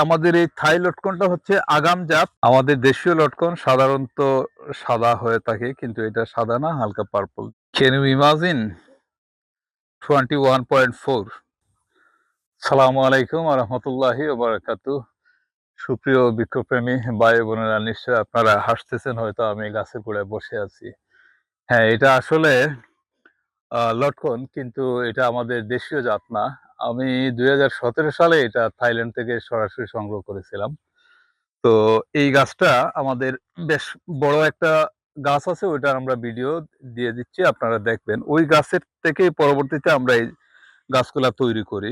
আমাদের এই থাই লটকনটা হচ্ছে আগাম জাত। আমাদের দেশীয় লটকন সাধারণত সাদা হয়ে থাকে, কিন্তু এটা সাদা না, হালকা পার্পল। Can you imagine? 21.4। সালামু আলাইকুম ওয়া রাহমাতুল্লাহি ওয়া বারাকাতুহু। সুপ্রিয় বৃক্ষপ্রেমী ভাই বোনেরা, নিশ্চয়ই আপনারা হাসতেছেন, হয়তো আমি গাছের গোড়ায় বসে আছি। হ্যাঁ, এটা আসলে লটকন, কিন্তু এটা আমাদের দেশীয় জাত না। আমি ২০১৭ সালে এটা থাইল্যান্ড থেকে সরাসরি সংগ্রহ করেছিলাম। তো এই গাছটা আমাদের বেশ বড় একটা গাছ আছে, ওইটার আমরা ভিডিও দিয়ে দিচ্ছি, আপনারা দেখবেন। ওই গাছের থেকেই পরবর্তীতে আমরা এই গাছগুলা তৈরি করি।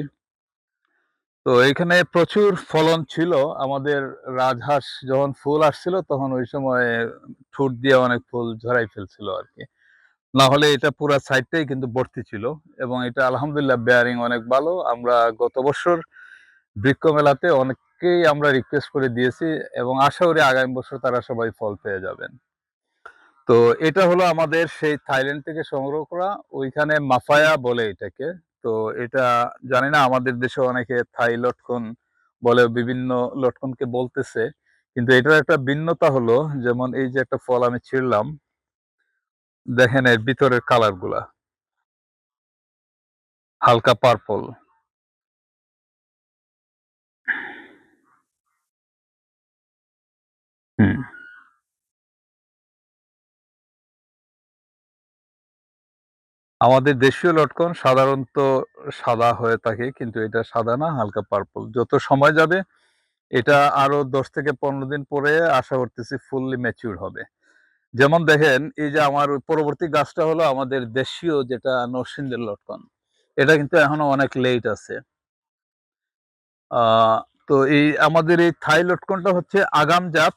তো এইখানে প্রচুর ফলন ছিল। আমাদের রাজহাঁস যখন ফুল আসছিল তখন ওই সময় ঠোঁট দিয়ে অনেক ফুল ঝরাই ফেলছিল আরকি। না হলে এটা পুরা সাইডটাই কিন্তু ভর্তি ছিল, এবং এটা আলহামদুলিল্লাহ বেয়ারিং অনেক ভালো। আমরা গত বছর বৃক্ষ মেলাতে অনেককেই আমরা রিকোয়েস্ট করে দিয়েছি, এবং আশা করি আগামী বছর তারা সবাই ফল পেয়ে যাবেন। তো এটা হলো আমাদের সেই থাইল্যান্ড থেকে সংগ্রহ করা, ওইখানে মাফায়া বলে এটাকে। তো এটা জানি না, আমাদের দেশে অনেকে থাই লটকন বলে, বিভিন্ন লটকনকে বলতেছে। কিন্তু এটার একটা ভিন্নতা হলো, যেমন এই যে একটা ফল আমি ছিঁড়লাম, দেখেন এর ভিতরের কালার গুলা হালকা পার্পল। হুম। আমাদের দেশীয় লটকন সাধারণত সাদা হয়ে থাকে, কিন্তু এটা সাদা না, হালকা পার্পল। যত সময় যাবে এটা আরো ১০ থেকে ১৫ দিন পরে আশা করতেছি ফুললি ম্যাচিউর হবে। যেমন দেখেন, এই যে আমার ওই পরবর্তী গাছটা হলো আমাদের দেশীয় যেটা নরসিংদীর লটকন। এটা কিন্তু এখনো অনেক লেট আছে। আ তো এই আমাদের এই থাই লটকনটা হচ্ছে আগাম জাত।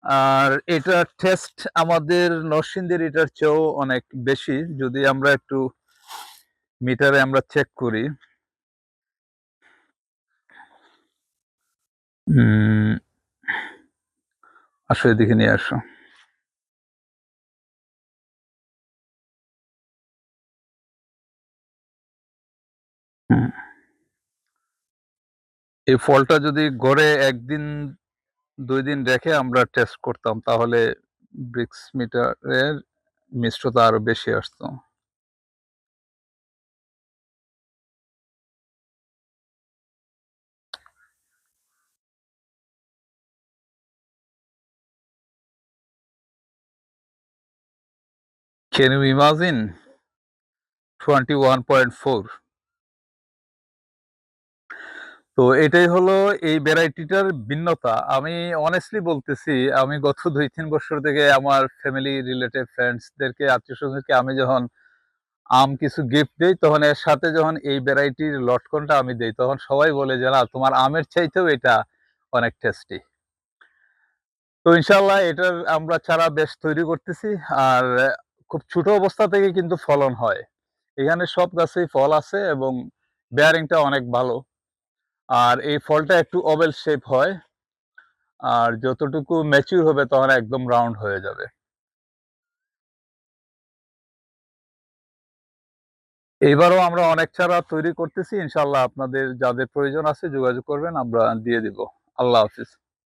আর এটার টেস্ট আমাদের নরসিংদীর এটার চেয়েও অনেক বেশি। যদি আমরা একটু মিটারে আমরা চেক করি। উম আসো, এদিকে নিয়ে আসো। হুম। এই ফলটা যদি গড়ে ১ দিন ২ দিন রেখে আমরা টেস্ট করতাম, তাহলে ব্রিক্স মিটারের মিষ্টতা আরো বেশি আসতো। Can you imagine? 21.4। তো এটাই হলো এই ভ্যারাইটিটার ভিন্নতা। আমি অনেস্টলি বলতেছি, আমি গত ২-৩ বছর থেকে আমার ফ্যামিলি, রিলেটিভ, ফ্রেন্ডসদেরকে, আত্মীয়স্বজনকে আমি যখন কিছু গিফট দেই, তখন এর সাথে যখন এই ভ্যারাইটির লটকনটা আমি দেই, তখন সবাই বলে যে, "না, তোমার আমের চাইতেও এটা অনেক টেস্টি।" তো ইনশাআল্লাহ এটার আমরা চারা বেশ তৈরি করতেছি। আর খুব ছোট অবস্থা থেকে কিন্তু ফলন হয়। এখানে সব গাছেই ফল আছে, এবং বেয়ারিংটা অনেক ভালো। আর এই ফলটা একটু ওভাল শেপ হয়। আর যতটুকু ম্যাচিউর হবে তখন একদম রাউন্ড হয়ে যাবে। এইবারও আমরা অনেক চারা তৈরি করতেছি। ইনশাআল্লাহ আপনাদের যাদের প্রয়োজন আছে যোগাযোগ করবেন, আমরা দিয়ে দিব। আল্লাহ হাফেজ।